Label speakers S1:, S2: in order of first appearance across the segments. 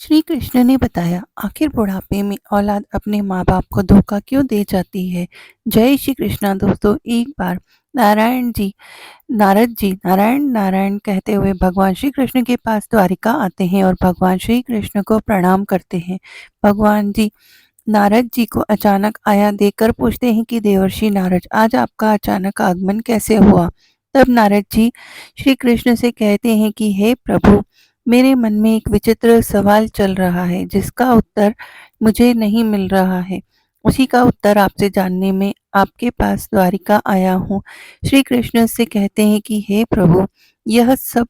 S1: श्री कृष्ण ने बताया, आखिर बुढ़ापे में औलाद अपने माँ बाप को धोखा क्यों दे जाती है। जय श्री कृष्णा दोस्तों। एक बार नारद जी नारायण नारायण कहते हुए भगवान श्री कृष्ण के पास द्वारिका आते हैं और भगवान श्री कृष्ण को प्रणाम करते हैं। भगवान जी नारद जी को अचानक आया देखकर पूछते हैं कि देवर्षि नारद, आज आपका अचानक आगमन कैसे हुआ। तब नारद जी श्री कृष्ण से कहते हैं कि हे प्रभु, मेरे मन में एक विचित्र सवाल चल रहा है जिसका उत्तर मुझे नहीं मिल रहा है। उसी का उत्तर आपसे जानने में आपके पास द्वारिका आया हूँ। श्री कृष्ण से कहते हैं कि हे प्रभु, यह सब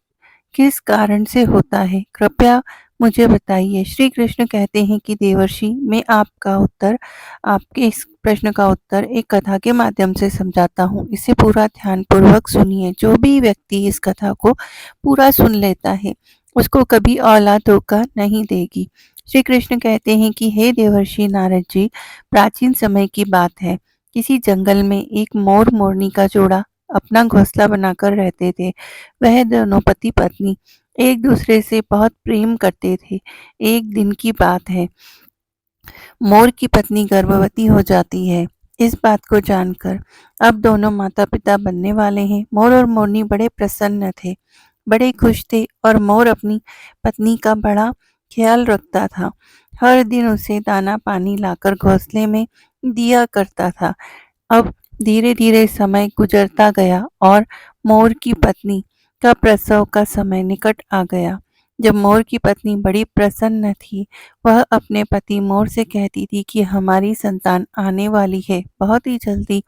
S1: किस कारण से होता है, कृपया मुझे बताइए। श्री कृष्ण कहते हैं कि देवर्षि, मैं आपके इस प्रश्न का उत्तर एक कथा के माध्यम से समझाता हूँ। इसे पूरा ध्यान पूर्वक सुनिए। जो भी व्यक्ति इस कथा को पूरा सुन लेता है उसको कभी औलाद धोखा नहीं देगी। श्री कृष्ण कहते हैं कि हे देवर्षि नारद जी, प्राचीन समय की बात है। किसी जंगल में एक मोर मोरनी का जोड़ा अपना घोंसला बनाकर रहते थे। वह दोनों पति पत्नी एक दूसरे से बहुत प्रेम करते थे। एक दिन की बात है, मोर की पत्नी गर्भवती हो जाती है। इस बात को जानकर अब दोनों माता पिता बनने वाले हैं। मोर और मोरनी बड़े प्रसन्न थे, बड़े खुश थे और मोर अपनी पत्नी का बड़ा ख्याल रखता था। हर दिन उसे दाना पानी लाकर घोंसले में दिया करता था। अब धीरे धीरे समय गुजरता गया और मोर की पत्नी का प्रसव का समय निकट आ गया। जब मोर की पत्नी बड़ी प्रसन्न थी, वह अपने पति मोर से कहती थी कि हमारी संतान आने वाली है, बहुत ही जल्दी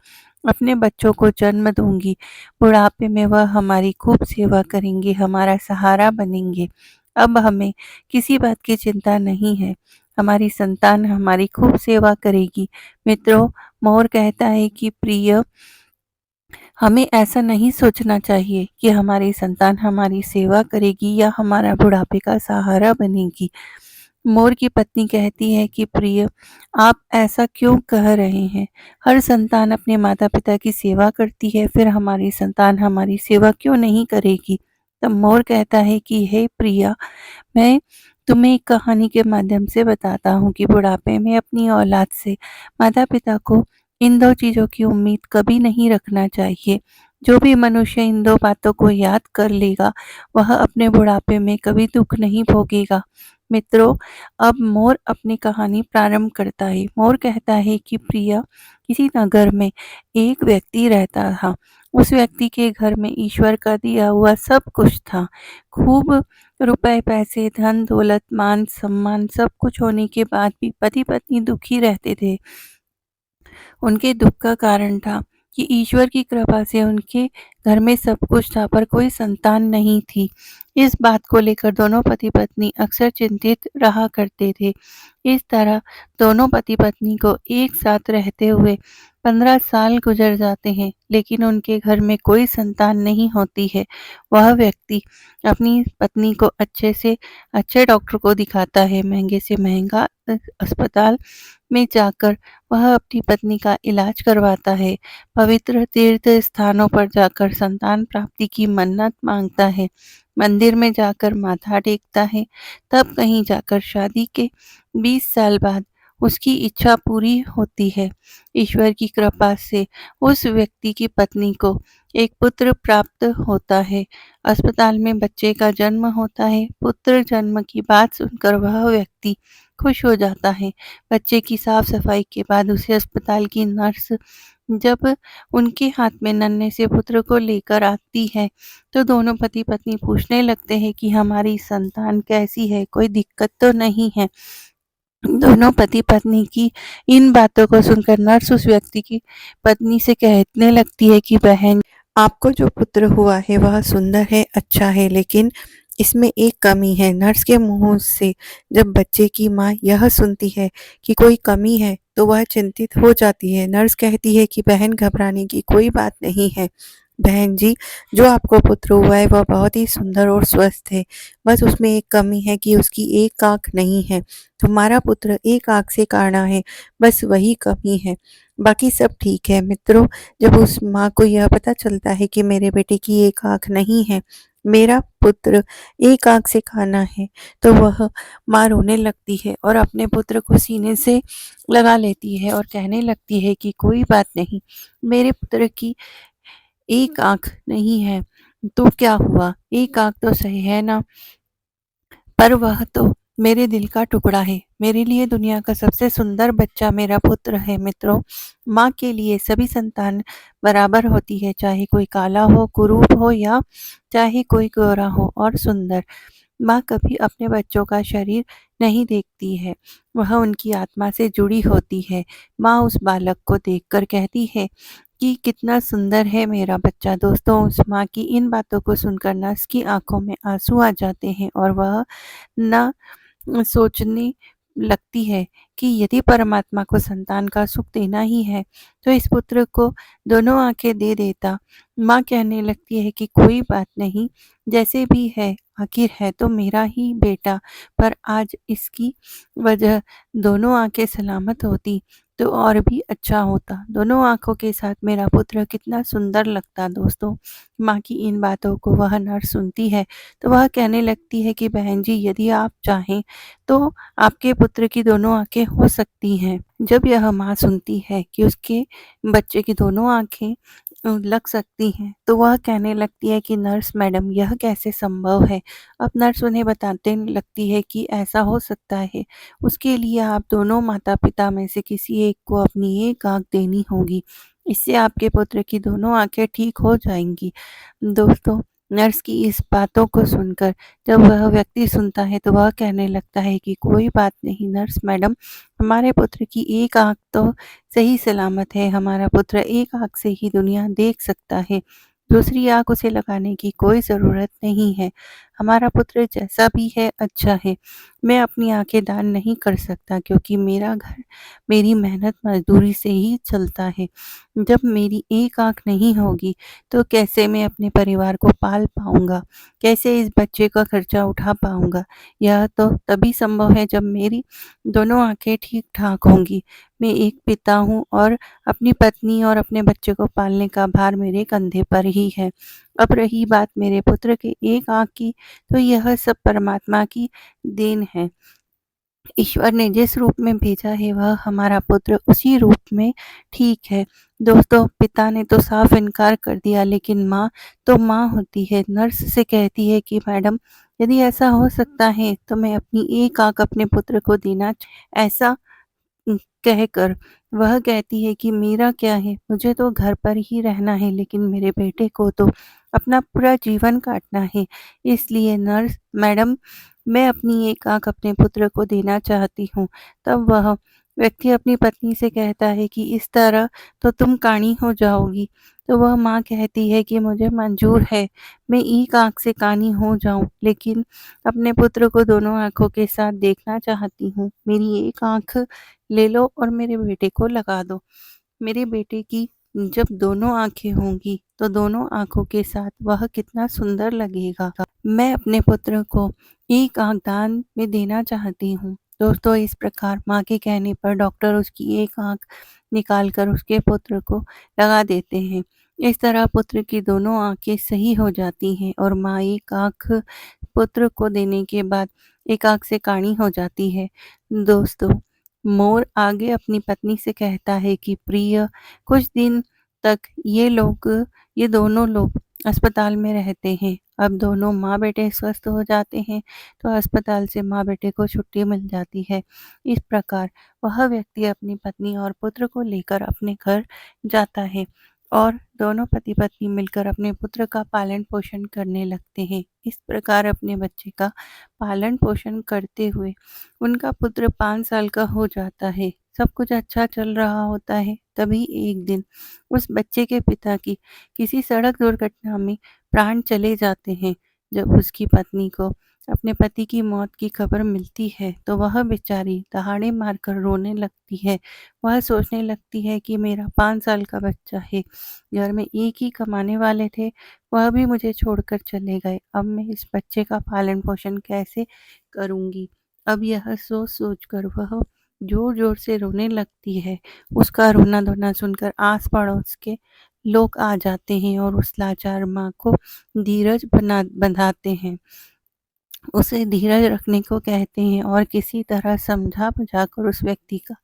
S1: अपने बच्चों को जन्म दूंगी। बुढ़ापे में वह हमारी खूब सेवा करेंगे, हमारा सहारा बनेंगे। अब हमें किसी बात की चिंता नहीं है, हमारी संतान हमारी खूब सेवा करेगी। मित्रों, मोर कहता है कि प्रिय, हमें ऐसा नहीं सोचना चाहिए कि हमारी संतान हमारी सेवा करेगी या हमारा बुढ़ापे का सहारा बनेगी। मोर की पत्नी कहती है कि प्रिय, आप ऐसा क्यों कह रहे हैं। हर संतान अपने माता पिता की सेवा करती है, फिर हमारी संतान हमारी सेवा क्यों नहीं करेगी। तब मोर कहता है कि हे प्रिया, मैं तुम्हें एक कहानी के माध्यम से बताता हूँ कि बुढ़ापे में अपनी औलाद से माता पिता को इन दो चीज़ों की उम्मीद कभी नहीं रखना चाहिए। जो भी मनुष्य इन दो बातों को याद कर लेगा, वह अपने बुढ़ापे में कभी दुख नहीं भोगेगा। मित्रों, अब मोर अपनी कहानी प्रारंभ करता है। मोर कहता है कि प्रिया, किसी नगर में एक व्यक्ति रहता था। उस व्यक्ति के घर में ईश्वर का दिया हुआ सब कुछ था। खूब रुपए पैसे धन दौलत मान सम्मान सब कुछ होने के बाद भी पति पत्नी दुखी रहते थे। उनके दुख का कारण था कि ईश्वर की कृपा से उनके घर में सब कुछ था पर कोई संतान नहीं थी। इस बात को लेकर दोनों पति पत्नी अक्सर चिंतित रहा करते थे। इस तरह दोनों पति पत्नी को एक साथ रहते हुए 15 साल गुजर जाते हैं, लेकिन उनके घर में कोई संतान नहीं होती है। वह व्यक्ति अपनी पत्नी को अच्छे से अच्छे डॉक्टर को दिखाता है, महंगे से महंगा अस्पताल में जाकर वह अपनी पत्नी का इलाज करवाता है। पवित्र तीर्थ स्थानों पर जाकर संतान प्राप्ति की मन्नत मांगता है। मंदिर में जाकर माथा टेकता है। तब कहीं जाकर शादी के 20 साल बाद उसकी इच्छा पूरी होती है। ईश्वर की कृपा से उस व्यक्ति की पत्नी को एक पुत्र प्राप्त होता है। अस्पताल में बच्चे का जन्म होता है। पुत्र जन्म की बात सुनकर वह व्यक्ति खुश हो जाता है। बच्चे की साफ सफाई के बाद उसे अस्पताल की नर्स जब उनके हाथ में नन्हे से पुत्र को लेकर आती है, तो दोनों पति पत्नी पूछने लगते हैं कि हमारी संतान कैसी है, कोई दिक्कत तो नहीं है। दोनों पति पत्नी की इन बातों को सुनकर नर्स उस व्यक्ति की पत्नी से कहने लगती है कि बहन, आपको जो पुत्र हुआ है वह सुंदर है, अच्छा है, लेकिन इसमें एक कमी है। नर्स के मुंह से जब बच्चे की माँ यह सुनती है कि कोई कमी है तो वह चिंतित हो जाती है। नर्स कहती है कि बहन, घबराने की कोई बात नहीं है। बहन जी, जो आपको पुत्र हुआ है वह बहुत ही सुंदर और स्वस्थ है। बस उसमें एक कमी है कि उसकी एक आंख नहीं है। तुम्हारा पुत्र एक आंख से काना है, बस वही कमी है, बाकी सब ठीक है। मित्रों, जब उस माँ को यह पता चलता है कि मेरे बेटे की एक आंख नहीं है, मेरा पुत्र एक आँख से काना है। तो वह माँ रोने लगती है और अपने पुत्र को सीने से लगा लेती है और कहने लगती है कि कोई बात नहीं, मेरे पुत्र की एक आँख नहीं है तो क्या हुआ? एक आँख तो सही है ना? पर वह तो मेरे दिल का टुकड़ा है। मेरे लिए दुनिया का सबसे सुंदर बच्चा मेरा पुत्र है मित्रों। माँ के लिए सभी संतान बराबर होती है, चाहे कोई काला हो, कुरूप हो या चाहे कोई गोरा हो और सुंदर। माँ कभी अपने बच्चों का शरीर नहीं देखती है, वह उनकी आत्मा से जुड़ी होती है। माँ उस बालक को देखकर कहती है कि कितना सुंदर है मेरा बच्चा। दोस्तों, उस माँ की इन बातों को सुनकर नर्स की आंखों में आंसू आ जाते हैं और वह ना सोचने लगती है कि यदि परमात्मा को संतान का सुख देना ही है तो इस पुत्र को दोनों आंखें दे देता। माँ कहने लगती है कि कोई बात नहीं, जैसे भी है आखिर है तो मेरा ही बेटा, पर आज इसकी वजह दोनों आंखें सलामत होती तो और भी अच्छा होता। दोनों आंखों के साथ मेरा पुत्र कितना सुंदर लगता। दोस्तों, माँ की इन बातों को वह नर्स सुनती है तो वह कहने लगती है कि बहन जी, यदि आप चाहें तो आपके पुत्र की दोनों आंखें हो सकती हैं। जब यह माँ सुनती है कि उसके बच्चे की दोनों आंखें लग सकती हैं तो वह कहने लगती है कि नर्स मैडम, यह कैसे संभव है? अब नर्स उन्हें बताने लगती है कि ऐसा हो सकता है, उसके लिए आप दोनों माता पिता में से किसी एक को अपनी एक आंख देनी होगी, इससे आपके पुत्र की दोनों आंखें ठीक हो जाएंगी। दोस्तों, नर्स की इस बातों को सुनकर जब वह व्यक्ति सुनता है तो वह कहने लगता है कि कोई बात नहीं नर्स मैडम, हमारे पुत्र की एक आंख तो सही सलामत है, हमारा पुत्र एक आंख से ही दुनिया देख सकता है, दूसरी आंख उसे लगाने की कोई ज़रूरत नहीं है। हमारा पुत्र जैसा भी है अच्छा है। मैं अपनी आंखें दान नहीं कर सकता क्योंकि मेरा घर मेरी मेहनत मजदूरी से ही चलता है। जब मेरी एक आंख नहीं होगी तो कैसे मैं अपने परिवार को पाल पाऊंगा, कैसे इस बच्चे का खर्चा उठा पाऊंगा? यह तो तभी संभव है जब मेरी दोनों आंखें ठीक ठाक होंगी। मैं एक पिता हूँ और अपनी पत्नी और अपने बच्चे को पालने का भार मेरे कंधे पर ही है। अब रही बात मेरे पुत्र के एक आंख की, तो यह सब परमात्मा की देन है। ईश्वर ने जिस रूप में भेजा है वह हमारा पुत्र उसी रूप में ठीक है। दोस्तों, पिता ने तो साफ इनकार कर दिया, लेकिन माँ तो माँ होती है। नर्स से कहती है कि मैडम, यदि ऐसा हो सकता है तो मैं अपनी एक आंख अपने पुत्र को देना ऐसा कहकर वह कहती है कि मेरा क्या है, मुझे तो घर पर ही रहना है, लेकिन मेरे बेटे को तो अपना पूरा जीवन काटना है। इसलिए नर्स मैडम, मैं अपनी एक आंख अपने पुत्र को देना चाहती हूँ। तब वह व्यक्ति अपनी पत्नी से कहता है कि इस तरह तो तुम काणी हो जाओगी। तो वह माँ कहती है कि मुझे मंजूर है, मैं एक आंख से कानी हो जाऊं, लेकिन अपने पुत्र को दोनों आंखों के साथ देखना चाहती हूँ। मेरी एक आंख ले लो और मेरे बेटे को लगा दो। मेरे बेटे की जब दोनों आंखें होंगी तो दोनों आंखों के साथ वह कितना सुंदर लगेगा। मैं अपने पुत्र को एक आंख दान में देना चाहती हूँ। दोस्तों, इस प्रकार माँ के कहने पर डॉक्टर उसकी एक आंख निकाल कर उसके पुत्र को लगा देते हैं। इस तरह पुत्र की दोनों आंखें सही हो जाती हैं और माँ एक आंख पुत्र को देने के बाद एक आंख से काणी हो जाती है। दोस्तों, मोर आगे अपनी पत्नी से कहता है कि प्रिय, कुछ दिन तक ये दोनों लोग अस्पताल में रहते हैं। अब दोनों माँ बेटे स्वस्थ हो जाते हैं तो अस्पताल से माँ बेटे को छुट्टी मिल जाती है। इस प्रकार वह व्यक्ति अपनी पत्नी और पुत्र को लेकर अपने घर जाता है और दोनों पति पत्नी मिलकर अपने पुत्र का पालन पोषण करने लगते हैं। इस प्रकार अपने बच्चे का पालन पोषण करते हुए उनका पुत्र 5 साल का हो जाता है। सब कुछ अच्छा चल रहा होता है, तभी एक दिन उस बच्चे के पिता की किसी सड़क दुर्घटना में प्राण चले जाते हैं। जब उसकी पत्नी को अपने पति की मौत की खबर मिलती है तो वह बेचारी दहाड़े मारकर रोने लगती है। वह सोचने लगती है कि मेरा 5 साल का बच्चा है, घर में एक ही कमाने वाले थे, वह भी मुझे छोड़कर चले गए। अब मैं इस बच्चे का पालन पोषण कैसे करूँगी? अब यह सोच कर वह ज़ोर-ज़ोर से रोने लगती है। उसका रोना-धोना सुनकर आस-पड़ोस के लोग आ जाते हैं और उस लाचार माँ को धीरज बंधाते हैं, उसे धीरज रखने को कहते हैं और किसी तरह समझा-बुझाकर उस व्यक्ति का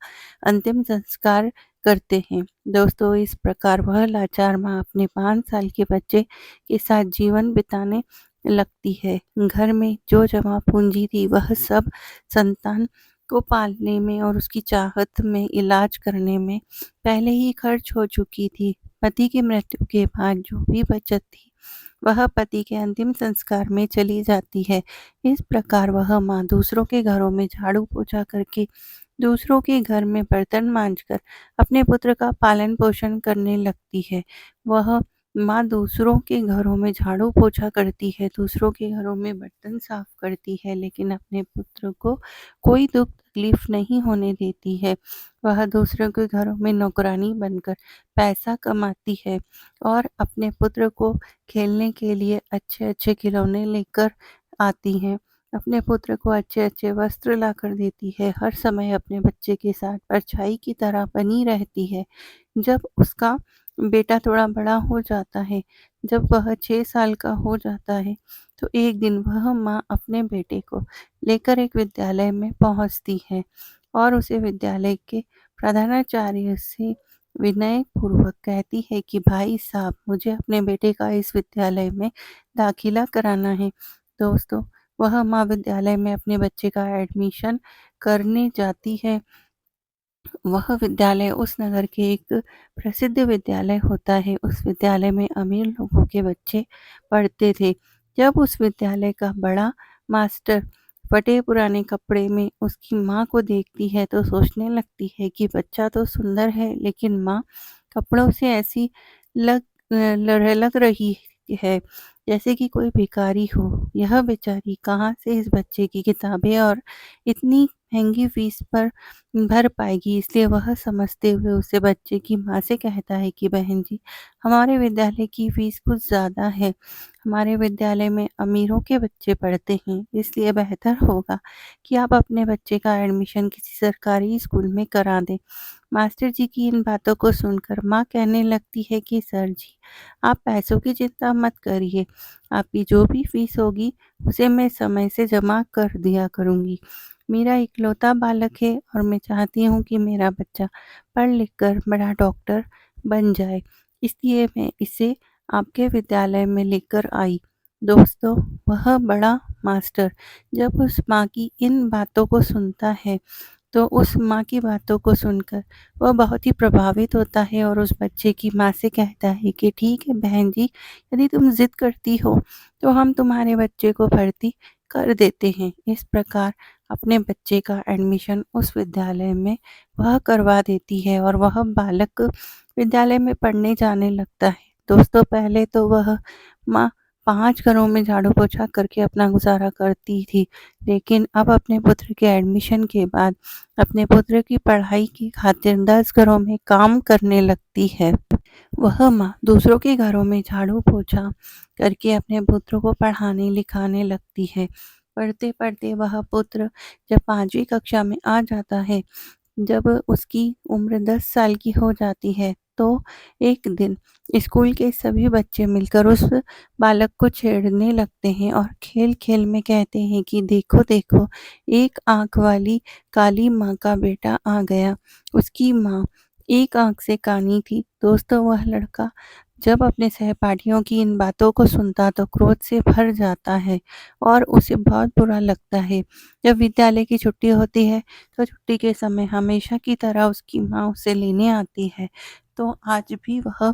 S1: अंतिम संस्कार करते हैं। दोस्तों, इस प्रकार वह लाचार माँ अपने 5 साल के बच्चे के साथ जीवन बिताने लगती है। घर में जो जमा पूँजी थी वह सब संतान को पालने में और उसकी चाहत में, इलाज करने में पहले ही खर्च हो चुकी थी। पति की मृत्यु के बाद जो भी बचत थी वह पति के अंतिम संस्कार में चली जाती है। इस प्रकार वह माँ दूसरों के घरों में झाड़ू पोछा करके, दूसरों के घर में बर्तन मांजकर अपने पुत्र का पालन पोषण करने लगती है। वह माँ दूसरों के घरों में झाड़ू पोछा करती है, दूसरों के घरों में बर्तन साफ करती है, लेकिन अपने पुत्र को कोई दुख तकलीफ नहीं होने देती है। वह दूसरों के घरों में नौकरानी बनकर पैसा कमाती है और अपने पुत्र को खेलने के लिए अच्छे-अच्छे खिलौने लेकर आती हैं। अपने पुत्र को अच्छे-अच्छे वस्त्र लाकर देती है, हर समय अपने बच्चे के साथ परछाई की तरह बनी रहती है। जब उसका बेटा थोड़ा बड़ा हो जाता है, जब वह 6 साल का हो जाता है, तो एक दिन वह माँ अपने बेटे को लेकर एक विद्यालय में पहुँचती है और उसे विद्यालय के प्रधानाचार्य से विनय पूर्वक कहती है कि भाई साहब, मुझे अपने बेटे का इस विद्यालय में दाखिला कराना है। दोस्तों, वह माँ विद्यालय में अपने बच्चे का एडमिशन करने जाती है। वह विद्यालय उस नगर के एक प्रसिद्ध विद्यालय होता है। उस विद्यालय में अमीर लोगों के बच्चे पढ़ते थे। जब उस विद्यालय का बड़ा मास्टर फटे पुराने कपड़े में उसकी माँ को देखती है तो सोचने लगती है कि बच्चा तो सुंदर है, लेकिन माँ कपड़ों से ऐसी लग लग रही है जैसे कि कोई भिखारी हो। यह बेचारी कहाँ से इस बच्चे की किताबें और इतनी महंगी फीस पर भर पाएगी, इसलिए वह समझते हुए उसे बच्चे की माँ से कहता है कि बहन जी, हमारे विद्यालय की फीस कुछ ज़्यादा है। हमारे विद्यालय में अमीरों के बच्चे पढ़ते हैं, इसलिए बेहतर होगा कि आप अपने बच्चे का एडमिशन किसी सरकारी स्कूल में करा दें। मास्टर जी की इन बातों को सुनकर माँ कहने लगती है कि सर जी, आप पैसों की चिंता मत करिए, आपकी जो भी फीस होगी उसे मैं समय से जमा कर दिया करूँगी। मेरा इकलौता बालक है और मैं चाहती हूँ कि मेरा बच्चा पढ़ लिख कर बड़ा डॉक्टर बन जाए, इसलिए मैं इसे आपके विद्यालय में लेकर आई। दोस्तों, वह बड़ा मास्टर जब उस माँ की इन बातों को सुनता है, तो उस माँ की बातों को सुनकर वह बहुत ही प्रभावित होता है और उस बच्चे की माँ से कहता है कि ठीक है बहन जी, यदि तुम ज़िद करती हो तो हम तुम्हारे बच्चे को भर्ती कर देते हैं। इस प्रकार अपने बच्चे का एडमिशन उस विद्यालय में वह करवा देती है और वह बालक विद्यालय में पढ़ने जाने लगता है। दोस्तों, पहले तो वह माँ 5 घरों में झाड़ू पोछा करके अपना गुज़ारा करती थी, लेकिन अब अपने पुत्र के एडमिशन के बाद अपने पुत्र की पढ़ाई की खातिर 10 घरों में काम करने लगती है। वह माँ दूसरों के घरों में झाड़ू पोछा करके अपने पुत्र को पढ़ाने लिखाने लगती है। पढ़ते पढ़ते वह पुत्र जब 5वीं कक्षा में आ जाता है, जब उसकी उम्र 10 साल की हो जाती है, तो एक दिन स्कूल के सभी बच्चे मिलकर उस बालक को छेड़ने लगते हैं और खेल-खेल में कहते हैं कि देखो देखो, एक आँख वाली काली माँ का बेटा आ गया। उसकी माँ एक आँख से कानी थी। दोस्तों, वह लड़का जब अपने सहपाठियों की इन बातों को सुनता तो क्रोध से भर जाता है और उसे बहुत बुरा लगता है। जब विद्यालय की छुट्टी होती है तो छुट्टी के समय हमेशा की तरह उसकी माँ उसे लेने आती है। तो आज भी वह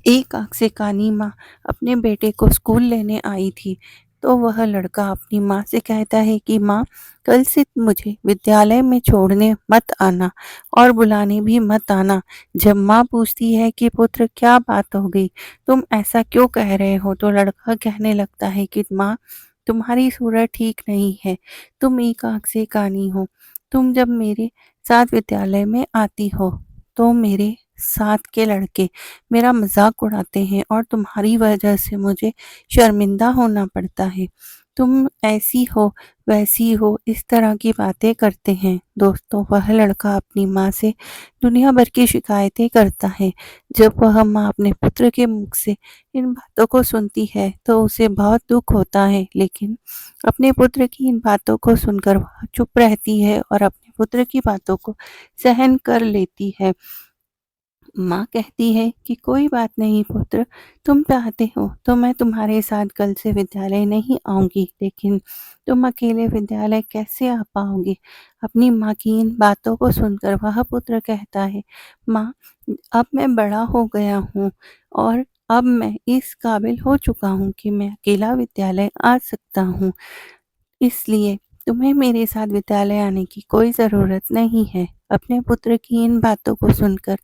S1: एक आँख से कानी माँ अपने बेटे को स्कूल लेने आई थी। तो वह लड़का अपनी माँ से कहता है कि माँ, कल से मुझे विद्यालय में छोड़ने मत आना और बुलाने भी मत आना। जब माँ पूछती है कि पुत्र क्या बात हो गई, तुम ऐसा क्यों कह रहे हो, तो लड़का कहने लगता है कि माँ, तुम्हारी सूरत ठीक नहीं है, तुम एक आँख से कानी हो। तुम जब मेरे साथ विद्यालय में आती हो तो मेरे साथ के लड़के मेरा मजाक उड़ाते हैं और तुम्हारी वजह से मुझे शर्मिंदा होना पड़ता है। तुम ऐसी हो, वैसी हो, इस तरह की बातें करते हैं। दोस्तों, वह लड़का अपनी माँ से दुनिया भर की शिकायतें करता है। जब वह माँ अपने पुत्र के मुख से इन बातों को सुनती है तो उसे बहुत दुख होता है, लेकिन अपने पुत्र की इन बातों को सुनकर वह चुप रहती है और अपने पुत्र की बातों को सहन कर लेती है। माँ कहती है कि कोई बात नहीं पुत्र, तुम चाहते हो तो मैं तुम्हारे साथ कल से विद्यालय नहीं आऊँगी, लेकिन तुम अकेले विद्यालय कैसे आ पाओगे? अपनी माँ की इन बातों को सुनकर वह पुत्र कहता है, माँ, अब मैं बड़ा हो गया हूँ और अब मैं इस काबिल हो चुका हूँ कि मैं अकेला विद्यालय आ सकता हूँ। इसलिए तुम्हें मेरे साथ विद्यालय आने की कोई ज़रूरत नहीं है। अपने पुत्र की इन बातों को सुनकर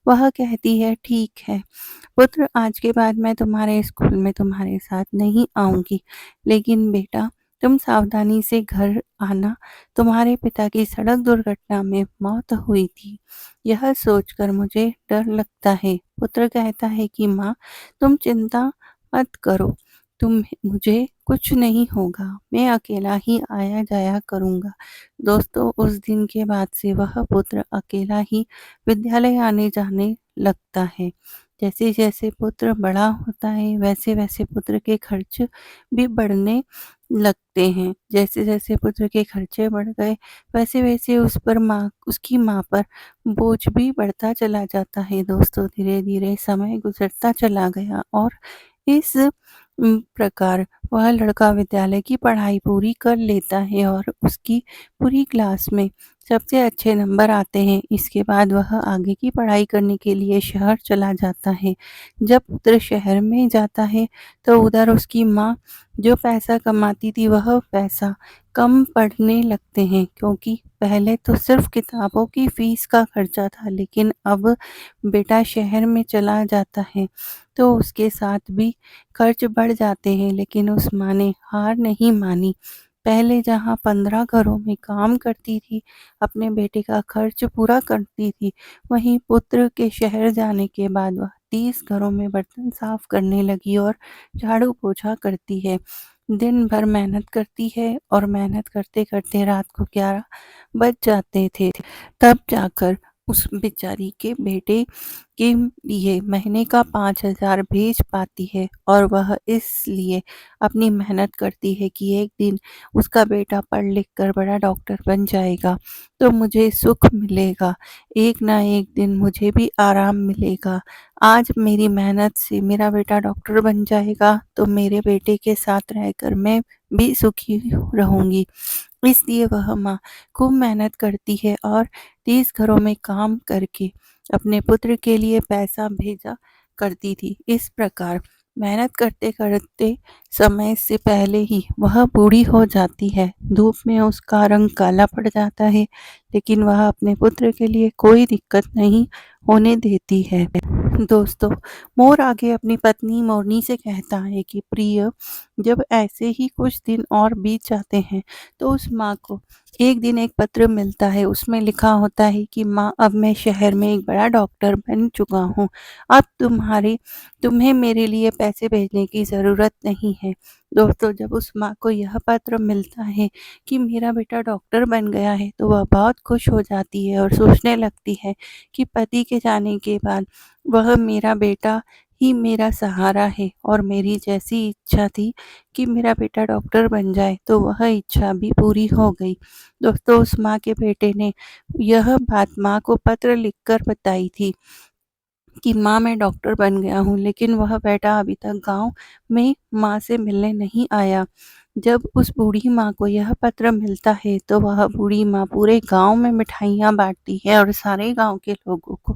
S1: वह कहती है, ठीक है पुत्र, आज के बाद मैं तुम्हारे स्कूल में तुम्हारे साथ नहीं आऊँगी। लेकिन बेटा, तुम सावधानी से घर आना। तुम्हारे पिता की सड़क दुर्घटना में मौत हुई थी। यह सोचकर मुझे डर लगता है। पुत्र कहता है कि माँ, तुम चिंता मत करो। मुझे कुछ नहीं होगा। मैं अकेला ही आया जाया करूँगा। दोस्तों, उस दिन के बाद से वह पुत्र अकेला ही विद्यालय आने जाने लगता है। जैसे-जैसे पुत्र बड़ा होता है, वैसे-वैसे पुत्र के खर्च भी बढ़ने लगते हैं। जैसे-जैसे पुत्र के खर्चे बढ़ गए, वैसे-वैसे उसकी माँ पर बोझ भी बढ़ता चला जाता है। दोस्तों, धीरे-धीरे समय गुज़रता चला गया और इस प्रकार वह लड़का विद्यालय की पढ़ाई पूरी कर लेता है और उसकी पूरी क्लास में सबसे अच्छे नंबर आते हैं। इसके बाद वह आगे की पढ़ाई करने के लिए शहर चला जाता है। जब पुत्र शहर में जाता है तो उधर उसकी माँ जो पैसा कमाती थी वह पैसा कम पड़ने लगते हैं, क्योंकि पहले तो सिर्फ किताबों की फीस का खर्चा था, लेकिन अब बेटा शहर में चला जाता है तो उसके साथ भी खर्च बढ़ जाते हैं। लेकिन उस माँ ने हार नहीं मानी। पहले जहाँ 15 घरों में काम करती थी, अपने बेटे का खर्च पूरा करती थी, वहीं पुत्र के शहर जाने के बाद वह 30 घरों में बर्तन साफ करने लगी और झाड़ू पोछा करती है। दिन भर मेहनत करती है और मेहनत करते-करते रात को 11 बज जाते थे। तब जाकर उस बेचारी के बेटे के लिए महीने का 5,000 भेज पाती है और वह इसलिए अपनी मेहनत करती है कि एक दिन उसका बेटा पढ़ लिख कर बड़ा डॉक्टर बन जाएगा तो मुझे सुख मिलेगा। एक ना एक दिन मुझे भी आराम मिलेगा। आज मेरी मेहनत से मेरा बेटा डॉक्टर बन जाएगा तो मेरे बेटे के साथ रहकर मैं भी सुखी रहूँगी। इसलिए वह माँ खूब मेहनत करती है और 30 घरों में काम करके अपने पुत्र के लिए पैसा भेजा करती थी। इस प्रकार मेहनत करते-करते समय से पहले ही वह बूढ़ी हो जाती है। धूप में उसका रंग काला पड़ जाता है, लेकिन वह अपने पुत्र के लिए कोई दिक्कत नहीं होने देती है। दोस्तों, मोर आगे अपनी पत्नी मोरनी से कहता है कि प्रिय, जब ऐसे ही कुछ दिन और बीत जाते हैं तो उस माँ को एक दिन एक पत्र मिलता है। उसमें लिखा होता है कि माँ, अब मैं शहर में एक बड़ा डॉक्टर बन चुका हूँ। अब तुम्हें मेरे लिए पैसे भेजने की ज़रूरत नहीं है। दोस्तों, जब उस माँ को यह पत्र मिलता है कि मेरा बेटा डॉक्टर बन गया है तो वह बहुत खुश हो जाती है और सोचने लगती है कि पति के जाने के बाद वह मेरा बेटा ही मेरा सहारा है और मेरी जैसी इच्छा थी कि मेरा बेटा डॉक्टर बन जाए तो वह इच्छा भी पूरी हो गई। दोस्तों, उस माँ के बेटे ने यह बात माँ को पत्र लिखकर बताई थी कि माँ, मैं डॉक्टर बन गया हूँ, लेकिन वह बेटा अभी तक गाँव में माँ से मिलने नहीं आया। जब उस बूढ़ी माँ को यह पत्र मिलता है तो वह बूढ़ी माँ पूरे गाँव में मिठाइयाँ बाँटती है और सारे गाँव के लोगों को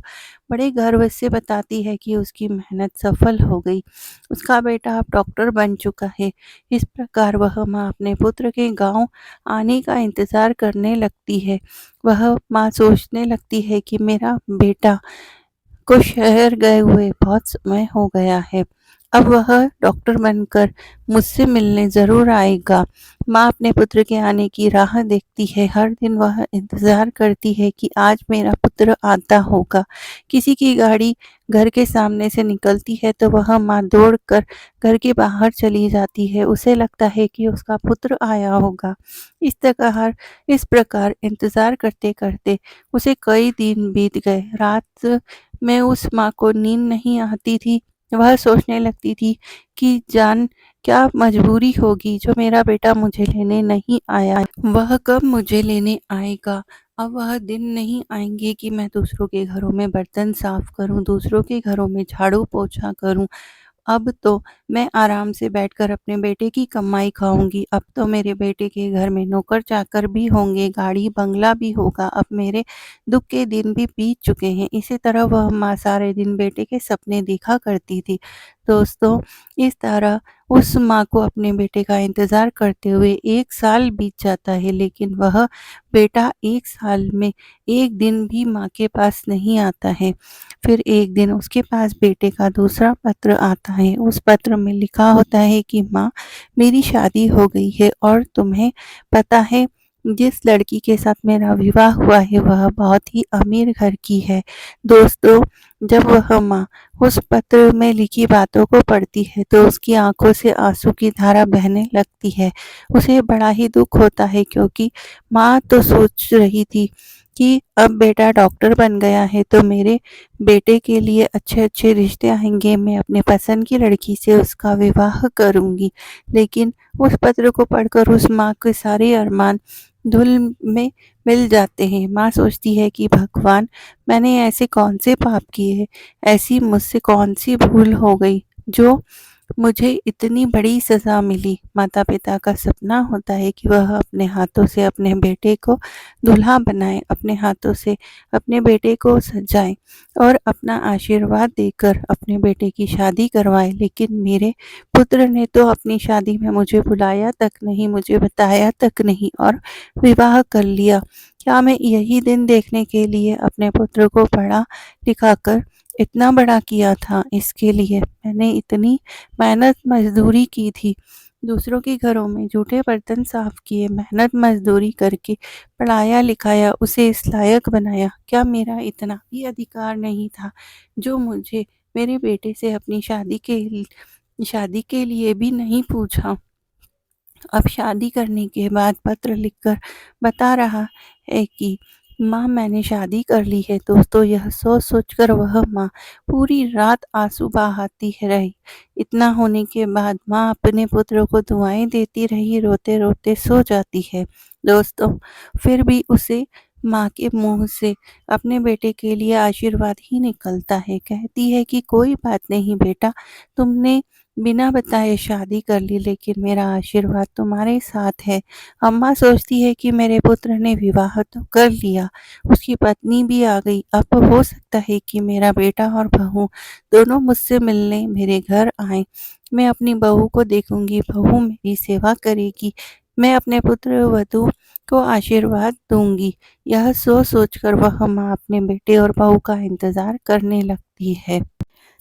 S1: बड़े गर्व से बताती है कि उसकी मेहनत सफल हो गई। उसका बेटा अब डॉक्टर बन चुका है। इस प्रकार वह माँ अपने पुत्र के गाँव आने का इंतज़ार करने लगती है। वह माँ सोचने लगती है कि मेरा बेटा को शहर गए हुए बहुत समय हो गया है। अब वह डॉक्टर बनकर मुझसे मिलने ज़रूर आएगा। माँ अपने पुत्र के आने की राह देखती है। हर दिन वह इंतज़ार करती है कि आज मेरा पुत्र आता होगा। किसी की गाड़ी घर के सामने से निकलती है तो वह माँ दौड़कर घर के बाहर चली जाती है। उसे लगता है कि उसका पुत्र आया होगा। इस प्रकार इंतज़ार करते-करते उसे कई दिन बीत गए। रात में उस माँ को नींद नहीं आती थी। वह सोचने लगती थी कि जान क्या मजबूरी होगी जो मेरा बेटा मुझे लेने नहीं आया। वह कब मुझे लेने आएगा। अब वह दिन नहीं आएंगे कि मैं दूसरों के घरों में बर्तन साफ करूं, दूसरों के घरों में झाड़ू पोछा करूं। अब तो मैं आराम से बैठकर अपने बेटे की कमाई खाऊंगी। अब तो मेरे बेटे के घर में नौकर चाकर भी होंगे, गाड़ी बंगला भी होगा। अब मेरे दुख के दिन भी बीत चुके हैं। इसी तरह वह माँ सारे दिन बेटे के सपने देखा करती थी। दोस्तों, इस तरह उस माँ को अपने बेटे का इंतजार करते हुए 1 साल बीत जाता है, लेकिन वह बेटा 1 साल में एक दिन भी माँ के पास नहीं आता है। फिर एक दिन उसके पास बेटे का दूसरा पत्र आता है। उस पत्र में लिखा होता है कि माँ, मेरी शादी हो गई है और तुम्हें पता है जिस लड़की के साथ मेरा विवाह हुआ है वह बहुत ही अमीर घर की है। दोस्तों, जब वह माँ उस पत्र में लिखी बातों को पढ़ती है तो उसकी आंखों से आंसू की धारा बहने लगती है। उसे बड़ा ही दुख होता है, क्योंकि माँ तो सोच रही थी कि अब बेटा डॉक्टर बन गया है तो मेरे बेटे के लिए अच्छे-अच्छे रिश्ते आएँगे, मैं अपने पसंद की लड़की से उसका विवाह करूँगी। लेकिन उस पत्र को पढ़कर उस माँ के सारे अरमान धूल में मिल जाते हैं। माँ सोचती है कि भगवान, मैंने ऐसे कौन से पाप किए हैं, ऐसी मुझसे कौन सी भूल हो गई जो मुझे इतनी बड़ी सज़ा मिली। माता-पिता का सपना होता है कि वह अपने हाथों से अपने बेटे को दूल्हा बनाएँ, अपने हाथों से अपने बेटे को सजाएँ और अपना आशीर्वाद देकर अपने बेटे की शादी करवाएँ। लेकिन मेरे पुत्र ने तो अपनी शादी में मुझे बुलाया तक नहीं, मुझे बताया तक नहीं और विवाह कर लिया। क्या मैं यही दिन देखने के लिए अपने पुत्र को पढ़ा-लिखा कर इतना बड़ा किया था? इसके लिए मैंने इतनी मेहनत मज़दूरी की थी। दूसरों के घरों में जूठे बर्तन साफ किए, मेहनत मज़दूरी करके पढ़ाया-लिखाया, उसे इस लायक बनाया। क्या मेरा इतना भी अधिकार नहीं था जो मुझे मेरे बेटे से अपनी शादी के लिए भी नहीं पूछा? अब शादी करने के बाद पत्र लिखकर बता रहा है कि माँ, मैंने शादी कर ली है। दोस्तों, यह सोच कर वह माँ पूरी रात आंसू बहाती रही। इतना होने के बाद माँ अपने पुत्र को दुआएं देती रही, रोते रोते सो जाती है। दोस्तों, फिर भी उसे माँ के मुंह से अपने बेटे के लिए आशीर्वाद ही निकलता है। कहती है कि कोई बात नहीं बेटा, तुमने बिना बताए शादी कर ली, लेकिन मेरा आशीर्वाद तुम्हारे साथ है। अम्मा सोचती है कि मेरे पुत्र ने विवाह तो कर लिया, उसकी पत्नी भी आ गई। अब हो सकता है कि मेरा बेटा और बहू दोनों मुझसे मिलने मेरे घर आए। मैं अपनी बहू को देखूंगी, बहू मेरी सेवा करेगी, मैं अपने पुत्र वधू को आशीर्वाद दूंगी। यह सोच कर वह माँ अपने बेटे और बहू का इंतजार करने लगती है।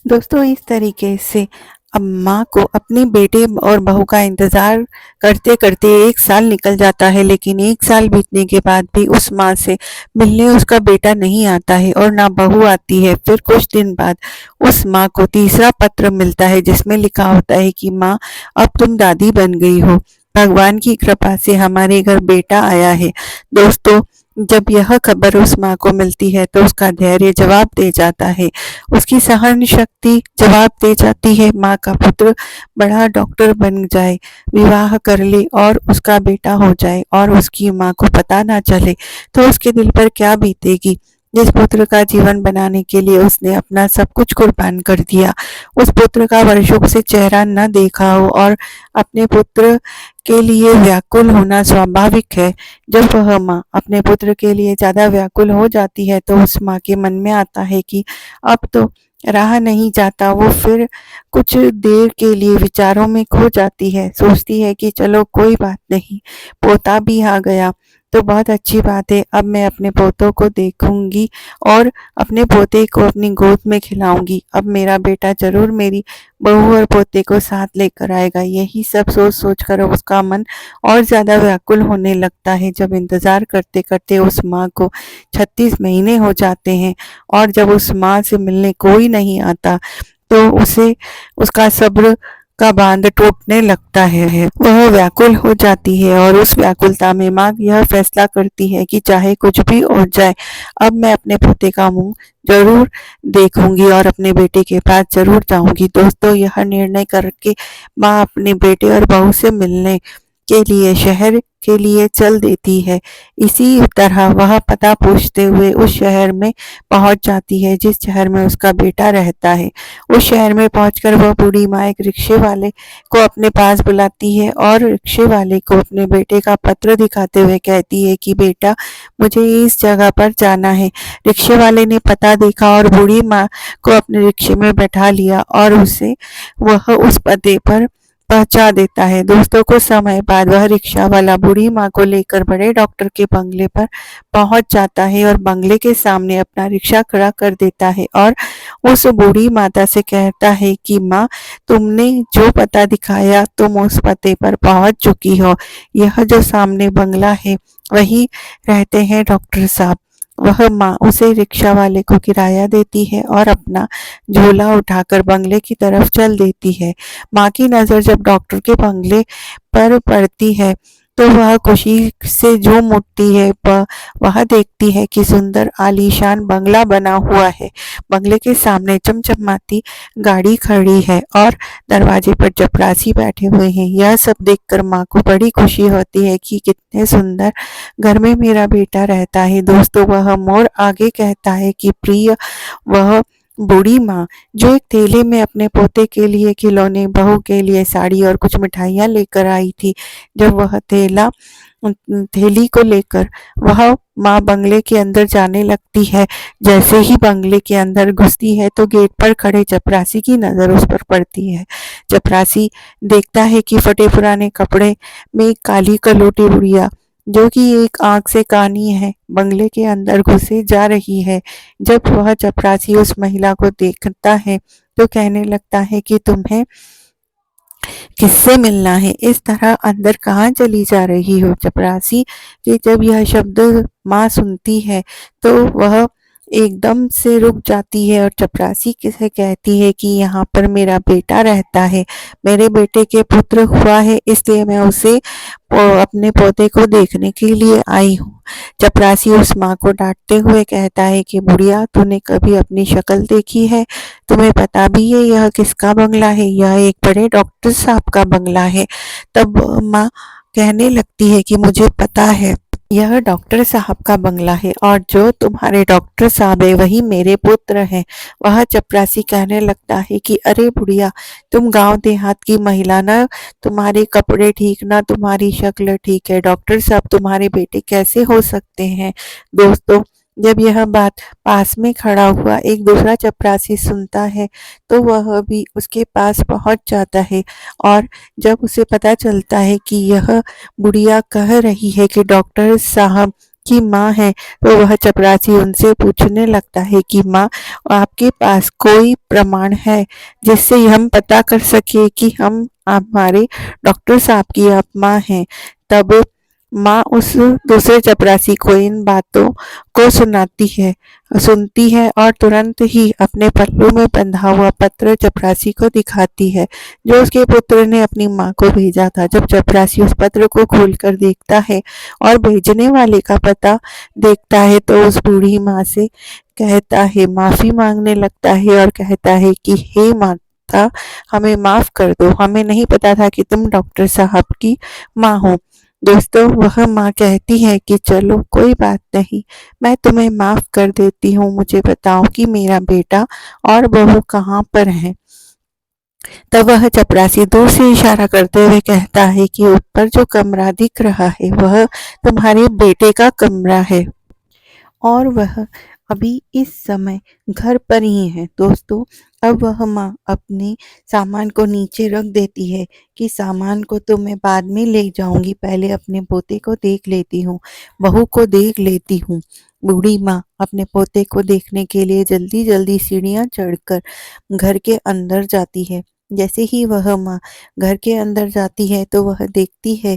S1: दोस्तों, इस तरीके से अब माँ को अपने बेटे और बहू का इंतज़ार करते-करते 1 साल निकल जाता है, लेकिन 1 साल बीतने के बाद भी उस माँ से मिलने उसका बेटा नहीं आता है और ना बहू आती है। फिर कुछ दिन बाद उस माँ को तीसरा पत्र मिलता है जिसमें लिखा होता है कि माँ, अब तुम दादी बन गई हो। भगवान की कृपा से हमारे घर बेटा आया है। दोस्तों, जब यह खबर उस माँ को मिलती है तो उसका धैर्य जवाब दे जाता है, उसकी सहन शक्ति जवाब दे जाती है। माँ का पुत्र बड़ा डॉक्टर बन जाए, विवाह कर ले और उसका बेटा हो जाए और उसकी माँ को पता ना चले तो उसके दिल पर क्या बीतेगी। जिस पुत्र का जीवन बनाने के लिए उसने अपना सब कुछ कुर्बान कर दिया, उस पुत्र का वर्षों से चेहरा न देखा हो और अपने पुत्र के लिए व्याकुल होना स्वाभाविक है। जब वह माँ अपने पुत्र के लिए ज़्यादा व्याकुल हो जाती है तो उस माँ के मन में आता है कि अब तो रहा नहीं जाता। वो फिर कुछ देर के लिए विचारों में खो जाती है। सोचती है कि चलो कोई बात नहीं, पोता भी आ गया, तो बहुत अच्छी बात है। अब मैं अपने पोतों को देखूंगी और अपने पोते को अपनी गोद में खिलाऊंगी। अब मेरा बेटा जरूर मेरी बहू और पोते को साथ लेकर आएगा। यही सब सोच सोच कर उसका मन और ज़्यादा व्याकुल होने लगता है। जब इंतज़ार करते करते उस माँ को 36 महीने हो जाते हैं और जब उस माँ से मिलने कोई नहीं आता, तो उसे उसका सब्र का बांध टूटने लगता है। वह व्याकुल हो जाती है और उस व्याकुलता में माँ यह फैसला करती है कि चाहे कुछ भी हो जाए, अब मैं अपने पोते का मुंह जरूर देखूंगी और अपने बेटे के पास जरूर जाऊंगी। दोस्तों, यह निर्णय करके माँ अपने बेटे और बहू से मिलने के लिए शहर के लिए चल देती है। इसी तरह वह पता पूछते हुए उस शहर में पहुंच जाती है जिस शहर में उसका बेटा रहता है। उस शहर में पहुंचकर वह बूढ़ी माँ एक रिक्शे वाले को अपने पास बुलाती है और रिक्शे वाले को अपने बेटे का पत्र दिखाते हुए कहती है कि बेटा, मुझे इस जगह पर जाना है। रिक्शे वाले ने पता देखा और बूढ़ी माँ को अपने रिक्शे में बैठा लिया और वह उस पते पर पहुंचा देता है। दोस्तों, कुछ समय बाद वह रिक्शा वाला बूढ़ी माँ को लेकर बड़े डॉक्टर के बंगले पर पहुंच जाता है और बंगले के सामने अपना रिक्शा खड़ा कर देता है और उस बूढ़ी माता से कहता है कि माँ, तुमने जो पता दिखाया तुम उस पते पर पहुंच चुकी हो। यह जो सामने बंगला है वही रहते हैं डॉक्टर साहब। वह माँ उसे रिक्शा वाले को किराया देती है और अपना झोला उठाकर बंगले की तरफ चल देती है। माँ की नजर जब डॉक्टर के बंगले पर पड़ती है तो वह खुशी से झूम उठती है। वह देखती है कि सुंदर आलीशान बंगला बना हुआ है। बंगले के सामने चमचमाती गाड़ी खड़ी है और दरवाजे पर चपरासी बैठे हुए हैं। यह सब देखकर माँ को बड़ी खुशी होती है कि कितने सुंदर घर में मेरा बेटा रहता है। दोस्तों, वह मोर आगे कहता है कि प्रिय वह बूढ़ी माँ जो एक थैले में अपने पोते के लिए खिलौने, बहू के लिए साड़ी और कुछ मिठाइयाँ लेकर आई थी। जब वह थैली को लेकर वह माँ बंगले के अंदर जाने लगती है। जैसे ही बंगले के अंदर घुसती है तो गेट पर खड़े चपरासी की नजर उस पर पड़ती है। चपरासी देखता है कि फटे पुराने कपड़े में एक काली कलोटी बुढ़िया, जो कि एक आंख से कानी है, बंगले के अंदर घुसे जा रही है। जब वह चपरासी उस महिला को देखता है तो कहने लगता है कि तुम्हें किससे मिलना है, इस तरह अंदर कहाँ चली जा रही हो। चपरासी कि जब यह शब्द माँ सुनती है तो वह एकदम से रुक जाती है और चपरासी से कहती है कि यहाँ पर मेरा बेटा रहता है, मेरे बेटे के पुत्र हुआ है, इसलिए मैं उसे अपने पोते को देखने के लिए आई हूँ। चपरासी उस माँ को डांटते हुए कहता है कि बुढ़िया, तूने कभी अपनी शक्ल देखी है? तुम्हें पता भी है यह किसका बंगला है? यह एक बड़े डॉक्टर साहब का बंगला है। तब माँ कहने लगती है कि मुझे पता है, यह डॉक्टर साहब का बंगला है और जो तुम्हारे डॉक्टर साहब है वही मेरे पुत्र हैं। वह चपरासी कहने लगता है कि अरे बुढ़िया, तुम गांव देहात की महिला ना, तुम्हारे कपड़े ठीक ना तुम्हारी शक्ल ठीक है, डॉक्टर साहब तुम्हारे बेटे कैसे हो सकते हैं। दोस्तों, जब यह बात पास में खड़ा हुआ एक दूसरा चपरासी सुनता है तो वह भी उसके पास पहुंच जाता है और जब उसे पता चलता है कि यह बुढ़िया कह रही है कि डॉक्टर साहब की माँ है, तो वह चपरासी उनसे पूछने लगता है कि माँ, आपके पास कोई प्रमाण है जिससे हम पता कर सके कि हम हमारे डॉक्टर साहब की आप माँ हैं। तब माँ उस दूसरे चपरासी को इन बातों को सुनती है और तुरंत ही अपने पल्लू में बंधा हुआ पत्र चपरासी को दिखाती है जो उसके पुत्र ने अपनी माँ को भेजा था। जब चपरासी उस पत्र को खोलकर देखता है और भेजने वाले का पता देखता है तो उस बूढ़ी माँ से कहता है, माफी मांगने लगता है और कहता है कि हे माता, हमें माफ कर दो, हमें नहीं पता था कि तुम डॉक्टर साहब की माँ हो। दोस्तों, वह माँ कहती है कि चलो कोई बात नहीं, मैं तुम्हें माफ कर देती हूँ, मुझे बताओ कि मेरा बेटा और बहू कहाँ पर है। तब वह चपरासी दूर से इशारा करते हुए कहता है कि ऊपर जो कमरा दिख रहा है वह तुम्हारे बेटे का कमरा है और अभी इस समय घर पर ही हैं दोस्तों। अब वह माँ अपने सामान को नीचे रख देती है कि सामान को तो मैं बाद में ले जाऊंगी, पहले अपने पोते को देख लेती हूँ, बहू को देख लेती हूँ। बूढ़ी माँ अपने पोते को देखने के लिए जल्दी जल्दी सीढ़ियाँ चढ़कर घर के अंदर जाती है। जैसे ही वह माँ घर के अंदर जाती है तो वह देखती है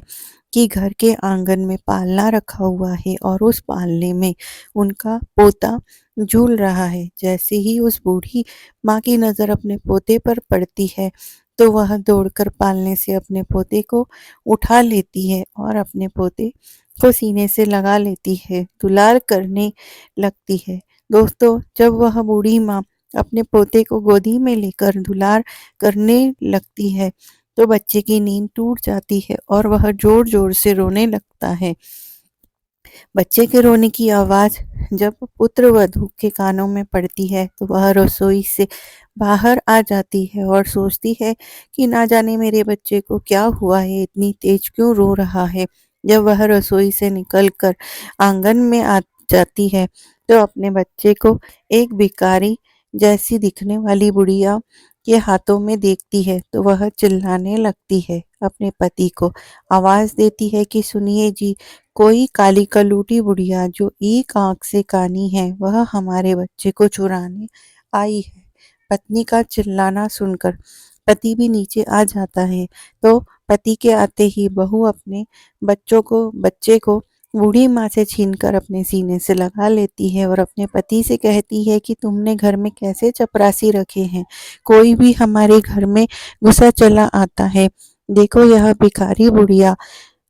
S1: कि घर के आंगन में पालना रखा हुआ है और उस पालने में उनका पोता झूल रहा है। जैसे ही उस बूढ़ी माँ की नज़र अपने पोते पर पड़ती है तो वह दौड़कर पालने से अपने पोते को उठा लेती है और अपने पोते को सीने से लगा लेती है, दुलार करने लगती है। दोस्तों, जब वह बूढ़ी माँ अपने पोते को गोदी में लेकर दुलार करने लगती है तो बच्चे की नींद टूट जाती है और वह जोर जोर से रोने लगता है। बच्चे के रोने की आवाज जब पुत्र वधू के कानों में पड़ती है तो वह रसोई से बाहर आ जाती है और सोचती है कि ना जाने मेरे बच्चे को क्या हुआ है, इतनी तेज क्यों रो रहा है। जब वह रसोई से निकलकर आंगन में आ जाती है तो अपने बच्चे को एक भिखारी जैसी दिखने वाली बुढ़िया के हाथों में देखती है तो वह चिल्लाने लगती है। अपने पति को आवाज देती है कि सुनिए जी, कोई काली कलूटी बुढ़िया जो एक आंख से कानी है वह हमारे बच्चे को चुराने आई है। पत्नी का चिल्लाना सुनकर पति भी नीचे आ जाता है तो पति के आते ही बहू अपने बच्चे को बूढ़ी माँ से छीनकर अपने सीने से लगा लेती है और अपने पति से कहती है कि तुमने घर में कैसे चपरासी रखे हैं, कोई भी हमारे घर में घुसा चला आता है, देखो यह भिखारी बुढ़िया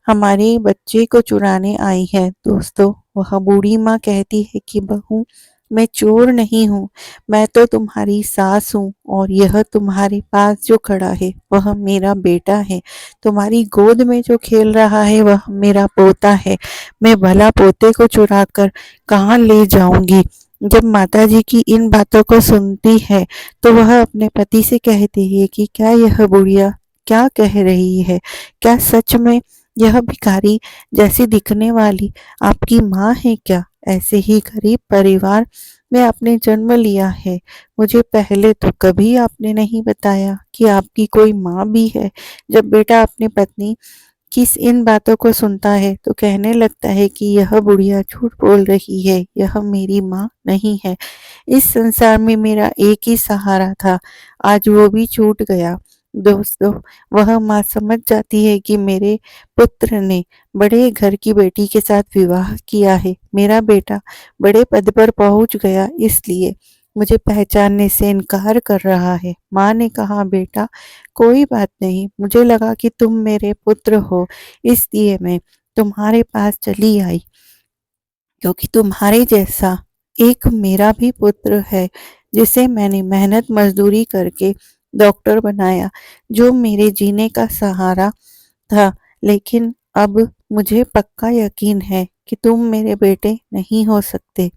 S1: हमारे बच्चे को चुराने आई है। दोस्तों, वह बूढ़ी माँ कहती है कि बहू, मैं चोर नहीं हूँ, मैं तो तुम्हारी सास हूँ और यह तुम्हारे पास जो खड़ा है वह मेरा बेटा है। तुम्हारी गोद में जो खेल रहा है वह मेरा पोता है। मैं भला पोते को चुराकर कहाँ ले जाऊंगी। जब माताजी की इन बातों को सुनती है तो वह अपने पति से कहती है कि क्या यह बुढ़िया क्या कह रही है, क्या सच में यह भिखारी जैसी दिखने वाली आपकी माँ है क्या? ऐसे ही गरीब परिवार में आपने जन्म लिया है। मुझे पहले तो कभी आपने नहीं बताया कि आपकी कोई माँ भी है। जब बेटा अपनी पत्नी की इन बातों को सुनता है तो कहने लगता है कि यह बुढ़िया झूठ बोल रही है, यह मेरी माँ नहीं है। इस संसार में मेरा एक ही सहारा था, आज वो भी छूट गया। दोस्तों, वह माँ समझ जाती है कि मेरे पुत्र ने बड़े घर की बेटी के साथ विवाह किया है, मेरा बेटा बड़े पद पर पहुंच गया, इसलिए मुझे पहचानने से इनकार कर रहा है। माँ ने कहा, बेटा कोई बात नहीं, मुझे लगा कि तुम मेरे पुत्र हो, इसलिए मैं तुम्हारे पास चली आई, क्योंकि तुम्हारे जैसा एक मेरा भी पुत्र है जिसे मैंने मेहनत मजदूरी करके डॉक्टर बनाया, जो मेरे जीने का सहारा था। लेकिन अब मुझे पक्का यकीन है कि तुम मेरे बेटे नहीं हो सकते,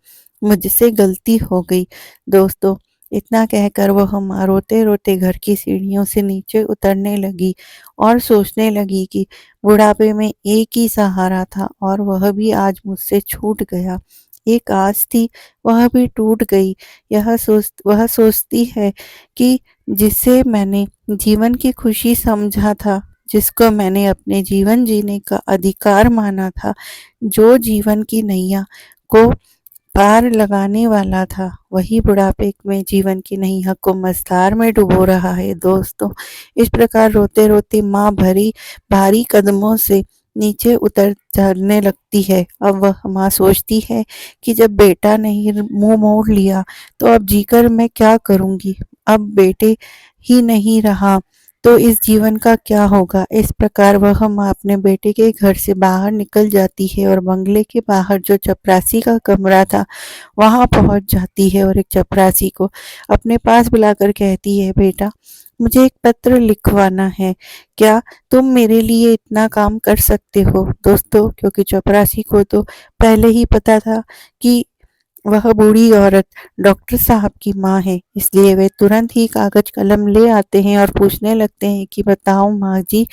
S1: मुझसे गलती हो गई। दोस्तों, इतना कहकर वह माँ रोते रोते घर की सीढ़ियों से नीचे उतरने लगी और सोचने लगी कि बुढ़ापे में एक ही सहारा था और वह भी आज मुझसे छूट गया। एक आस थी, वह भी टूट गई। वह सोचती है कि जिसे मैंने जीवन की खुशी समझा था, जिसको मैंने अपने जीवन जीने का अधिकार माना था, जो जीवन की नैया को पार लगाने वाला था, वही बुढ़ापे में जीवन की नैया को मझधार में डुबो रहा है। दोस्तों, इस प्रकार रोते रोते माँ भारी कदमों से नीचे उतर चढ़ने लगती है। अब वह माँ सोचती है कि जब बेटा ने ही मुंह मोड़ लिया तो अब जीकर मैं क्या करूंगी, अब बेटे ही नहीं रहा तो इस जीवन का क्या होगा। इस प्रकार वह माँ अपने बेटे के घर से बाहर निकल जाती है और बंगले के बाहर जो चपरासी का कमरा था वहां पहुंच जाती है और एक चपरासी को अपने पास बुलाकर कहती है, बेटा मुझे एक पत्र लिखवाना है, क्या तुम मेरे लिए इतना काम कर सकते हो। दोस्तों, क्योंकि चपरासी को तो पहले ही पता था कि वह बूढ़ी औरत डॉक्टर साहब की माँ है, इसलिए वे तुरंत ही कागज कलम ले आते हैं और पूछने लगते हैं कि बताओ माँ जी,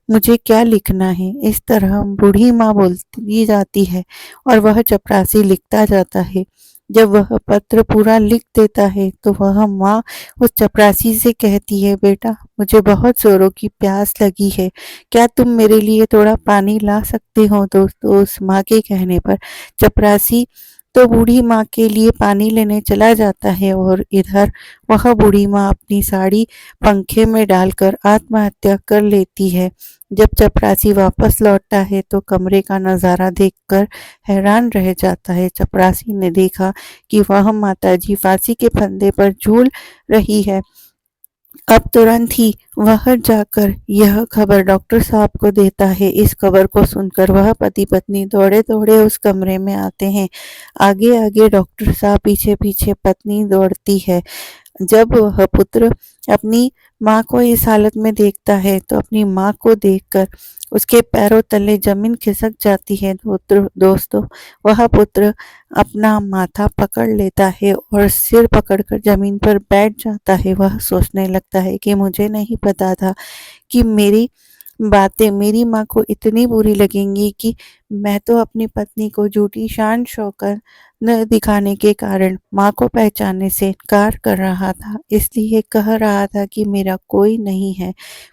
S1: मुझे क्या लिखना है। इस तरह बूढ़ी माँ बोलती जाती है और वह चपरासी लिखता जाता है, जब वह पत्र पूरा लिख देता है तो वह माँ उस चपरासी से कहती है, बेटा मुझे बहुत जोरों की प्यास लगी है, क्या तुम मेरे लिए थोड़ा पानी ला सकते हो? दोस्तों, उस माँ के कहने पर चपरासी तो बूढ़ी माँ के लिए पानी लेने चला जाता है और इधर वह बूढ़ी माँ अपनी साड़ी पंखे में डालकर आत्महत्या कर लेती है। जब चपरासी वापस लौटता है तो कमरे का नजारा देखकर हैरान रह जाता है। चपरासी ने देखा कि वह माताजी फांसी के फंदे पर झूल रही है। अब तुरंत ही वह जाकर यह खबर डॉक्टर साहब को देता है। इस खबर को सुनकर वह पति पत्नी दौड़े दौड़े उस कमरे में आते हैं। आगे आगे डॉक्टर साहब, पीछे पीछे पत्नी दौड़ती है। जब वह पुत्र अपनी माँ को इस हालत में देखता है तो अपनी माँ को देखकर उसके पैरों तले जमीन खिसक जाती है। दोस्तों, वह पुत्र अपना माथा पकड़ लेता है और सिर पकड़कर जमीन पर बैठ जाता है। वह सोचने लगता है कि मुझे नहीं पता था कि मेरी बातें मेरी माँ को इतनी बुरी लगेंगी कि मैं तो अपनी पत्नी को झूठी शान शौकत न दिखाने के कारण माँ को पहचानने से इनकार कर रहा था, इसलिए कह रहा था कि मेरा कोई नहीं है।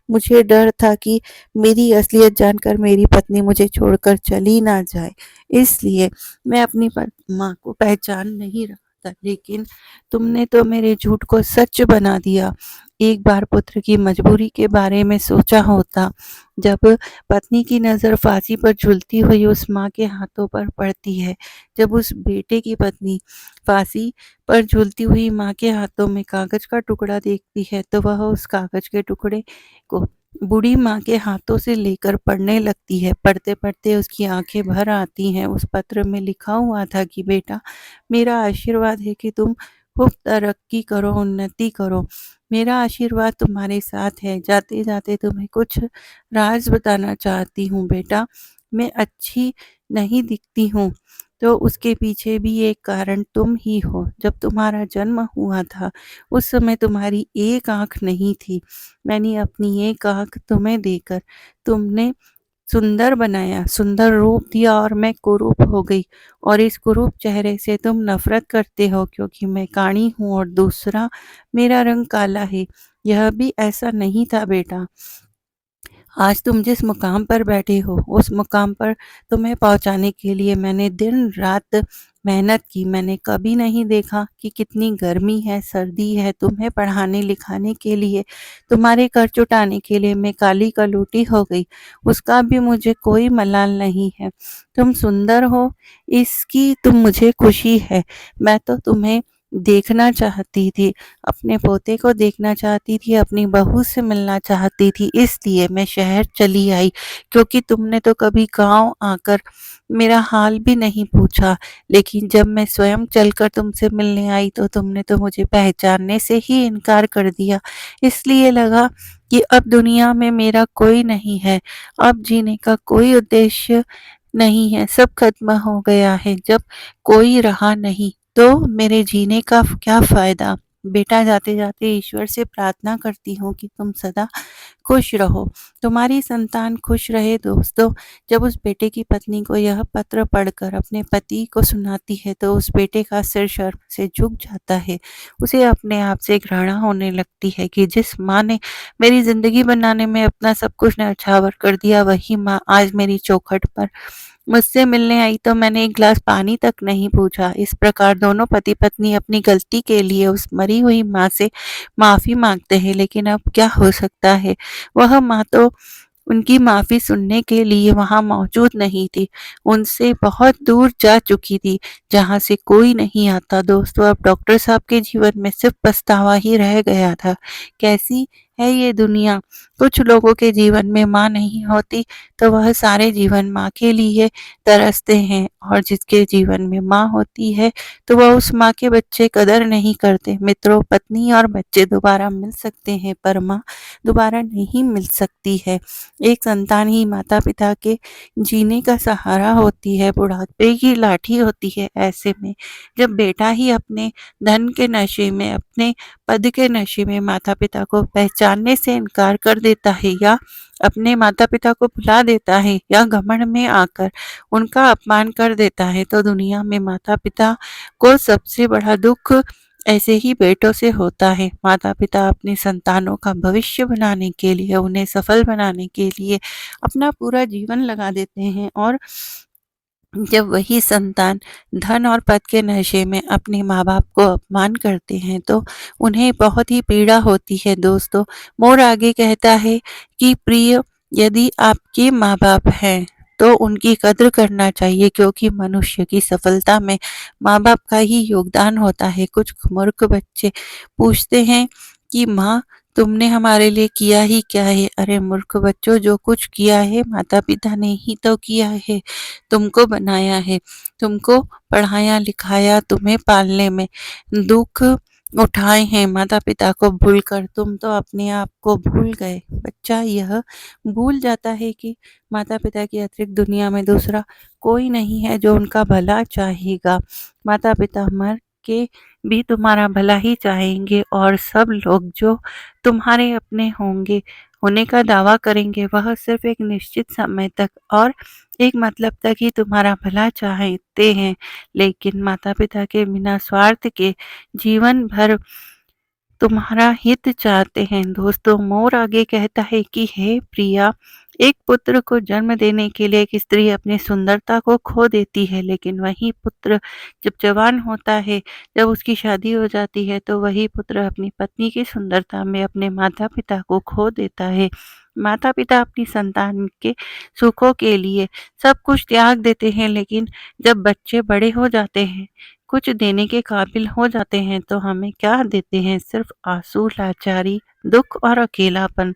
S1: मुझे डर था कि मेरी असलियत जानकर मेरी पत्नी मुझे छोड़कर चली ना जाए, इसलिए मैं अपनी माँ को पहचान नहीं रहा था। लेकिन तुमने तो मेरे झूठ को सच बना दिया। एक बार पुत्र की मजबूरी के बारे में सोचा होता। जब पत्नी की नज़र फांसी पर झूलती हुई उस माँ के हाथों पर पड़ती है, जब उस बेटे की पत्नी फांसी पर झूलती हुई माँ के हाथों में कागज का टुकड़ा देखती है तो वह उस कागज के टुकड़े को बूढ़ी माँ के हाथों से लेकर पढ़ने लगती है। पढ़ते पढ़ते उसकी आंखें भर आती हैं। उस पत्र में लिखा हुआ था कि बेटा, मेरा आशीर्वाद है कि तुम खूब तरक्की करो, उन्नति करो। मेरा आशीर्वाद तुम्हारे साथ है। जाते जाते तुम्हें कुछ राज बताना चाहती हूँ बेटा। मैं अच्छी नहीं दिखती हूँ तो उसके पीछे भी एक कारण तुम ही हो। जब तुम्हारा जन्म हुआ था उस समय तुम्हारी एक आंख नहीं थी। मैंने अपनी एक आंख तुम्हें देकर तुमने सुंदर बनाया, सुंदर रूप दिया और मैं कुरूप हो गई और इस कुरूप चेहरे से तुम नफरत करते हो क्योंकि मैं काणी हूँ और दूसरा मेरा रंग काला है। यह भी ऐसा नहीं था बेटा। आज तुम जिस मुकाम पर बैठे हो उस मुकाम पर तुम्हें पहुंचाने के लिए मैंने दिन रात मेहनत की। मैंने कभी नहीं देखा कि कितनी गर्मी है, सर्दी है। तुम्हें पढ़ाने लिखाने के लिए, तुम्हारे घर जुटाने के लिए मैं काली कलूटी हो गई, उसका भी मुझे कोई मलाल नहीं है। तुम सुंदर हो इसकी तुम मुझे खुशी है। मैं तो तुम्हें देखना चाहती थी, अपने पोते को देखना चाहती थी, अपनी बहू से मिलना चाहती थी, इसलिए मैं शहर चली आई। क्योंकि तुमने तो कभी गांव आकर मेरा हाल भी नहीं पूछा। लेकिन जब मैं स्वयं चलकर तुमसे मिलने आई तो तुमने तो मुझे पहचानने से ही इनकार कर दिया। इसलिए लगा कि अब दुनिया में मेरा कोई नहीं है, अब जीने का कोई उद्देश्य नहीं है, सब खत्म हो गया है। जब कोई रहा नहीं तो मेरे जीने का क्या फायदा? बेटा, जाते जाते ईश्वर से प्रार्थना करती हूँ कि तुम सदा खुश रहो, तुम्हारी संतान खुश रहे। दोस्तों, जब उस बेटे की पत्नी को यह पत्र पढ़कर अपने पति को सुनाती है तो उस बेटे का सिर शर्म से झुक जाता है। उसे अपने आप से घृणा होने लगती है कि जिस माँ ने मेरी जिंदगी बनाने में अपना सब कुछ न्यौछावर कर दिया, वही माँ आज मेरी चौखट पर मुझसे मिलने आई तो मैंने एक गिलास पानी तक नहीं पूछा। इस प्रकार दोनों पति पत्नी अपनी गलती के लिए उस मरी हुई माँ से माफी मांगते हैं। लेकिन अब क्या हो सकता है, वह माँ तो उनकी माफी सुनने के लिए वहां मौजूद नहीं थी, उनसे बहुत दूर जा चुकी थी, जहां से कोई नहीं आता। दोस्तों, अब डॉक्टर साहब के जीवन में सिर्फ पछतावा ही रह गया था। कैसी है ये दुनिया। कुछ लोगों के जीवन में माँ नहीं होती तो वह सारे जीवन माँ के लिए तरसते हैं, और जिसके जीवन में माँ होती है तो वह उस माँ के बच्चे कदर नहीं करते। मित्रों, पत्नी और बच्चे दोबारा मिल सकते हैं पर माँ दोबारा नहीं मिल सकती है। एक संतान ही माता पिता के जीने का सहारा होती है, बुढ़ापे की लाठी होती है। ऐसे में जब बेटा ही अपने धन के नशे में, अपने पद के नशे में माता पिता को पहचान जानने से इनकार कर देता है या अपने माता-पिता को भुला देता है या घमंड में आकर उनका अपमान कर देता है, तो दुनिया में माता-पिता को सबसे बड़ा दुःख ऐसे ही बेटों से होता है। माता-पिता अपने संतानों का भविष्य बनाने के लिए, उन्हें सफल बनाने के लिए अपना पूरा जीवन लगा देते हैं और जब वही संतान धन और पद के नशे में अपने माँ-बाप को अपमान करते हैं, तो उन्हें बहुत ही पीड़ा होती है दोस्तों। मोर आगे कहता है कि प्रिय, यदि आपके माँ-बाप हैं, तो उनकी कद्र करना चाहिए, क्योंकि मनुष्य की सफलता में माँ-बाप का ही योगदान होता है। कुछ मूर्ख बच्चे पूछते हैं कि माँ, तुमने हमारे लिए किया ही क्या है? अरे मूर्ख बच्चों, जो कुछ किया है माता-पिता ने ही तो किया है। तुमको बनाया है, तुमको पढ़ाया-लिखाया, तुम्हें पालने में दुःख उठाए हैं माता-पिता को भूलकर। तुम तो अपने आप को भूल गए। बच्चा यह भूल जाता है कि माता-पिता के अतिरिक्त दुनिया में दूसरा कोई नहीं है जो उनका भला चाहेगा। माता-पिता मर के भी तुम्हारा भला ही चाहेंगे, और सब लोग जो तुम्हारे अपने होंगे, होने का दावा करेंगे, वह सिर्फ एक निश्चित समय तक और एक मतलब तक ही तुम्हारा भला चाहते हैं। लेकिन माता-पिता के बिना स्वार्थ के जीवन भर तुम्हारा हित चाहते हैं। दोस्तों, मोर आगे कहता है कि हे प्रिया, एक पुत्र को जन्म देने के लिए एक स्त्री अपनी सुंदरता को खो देती है, लेकिन वही पुत्र जब जवान होता है, जब उसकी शादी हो जाती है, तो वही पुत्र अपनी पत्नी की सुंदरता में अपने माता-पिता को खो देता है। माता-पिता अपनी संतान के सुखों के लिए सब कुछ त्याग देते हैं, लेकिन जब बच्चे बड़े हो जाते हैं, कुछ देने के काबिल हो जाते हैं, तो हमें क्या देते हैं? सिर्फ आंसू, लाचारी, दुःख और अकेलापन।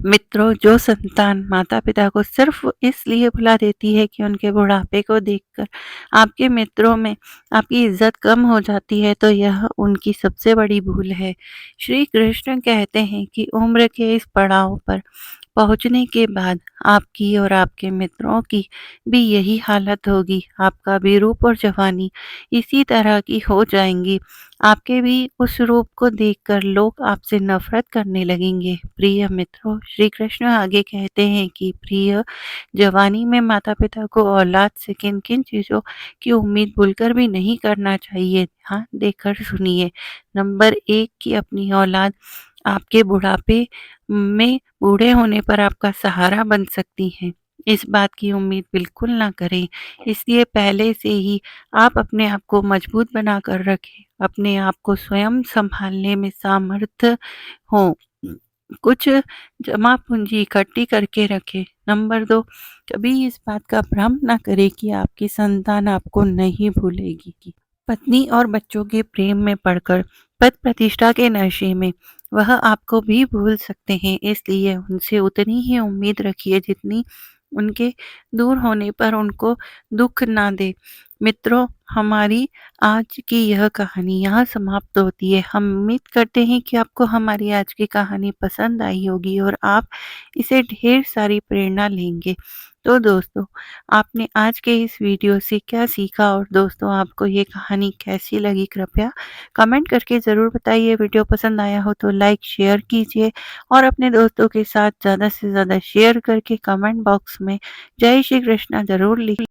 S1: मित्रों, जो संतान माता-पिता को सिर्फ इसलिए भुला देती है कि उनके बुढ़ापे को देखकर आपके मित्रों में आपकी इज़्ज़त कम हो जाती है, तो यह उनकी सबसे बड़ी भूल है। श्री कृष्ण कहते हैं कि उम्र के इस पड़ाव पर पहुँचने के बाद आपकी और आपके मित्रों की भी यही हालत होगी। आपका भी रूप और जवानी इसी तरह की हो जाएँगी। आपके भी उस रूप को देखकर लोग आपसे नफ़रत करने लगेंगे। प्रिय मित्रों, श्री कृष्ण आगे कहते हैं कि प्रिय, जवानी में माता-पिता को औलाद से किन-किन चीज़ों की उम्मीद भूलकर भी नहीं करना चाहिए। ध्यान देकर सुनिए। नंबर 1, कि अपनी औलाद आपके बुढ़ापे में बूढ़े होने पर आपका सहारा बन सकती हैं। इस बात की उम्मीद बिल्कुल ना करें। इसलिए पहले से ही आप अपने आप को मजबूत बनाकर रखें। अपने आप को स्वयं सँभालने में सामर्थ्य हो। कुछ जमा पूँजी इकट्ठी करके रखें। नंबर 2, कभी इस बात का भ्रम ना करें कि आपकी संतान आपको नहीं भूलेगी। पत्नी और बच्चों के प्रेम में पड़कर, पद प्रतिष्ठा के नशे में वह आपको भी भूल सकते हैं। इसलिए उनसे उतनी ही उम्मीद रखिए जितनी उनके दूर होने पर उनको दुःख ना दे। मित्रों, हमारी आज की यह कहानी यहाँ समाप्त होती है। हम उम्मीद करते हैं कि आपको हमारी आज की कहानी पसंद आई होगी और आप इसे ढेर सारी प्रेरणा लेंगे। तो दोस्तों, आपने आज के इस वीडियो से क्या सीखा, और दोस्तों आपको ये कहानी कैसी लगी, कृपया कमेंट करके ज़रूर बताइए। वीडियो पसंद आया हो तो लाइक शेयर कीजिए और अपने दोस्तों के साथ ज़्यादा से ज़्यादा शेयर करके कमेंट बॉक्स में जय श्री कृष्णा ज़रूर लिखिए।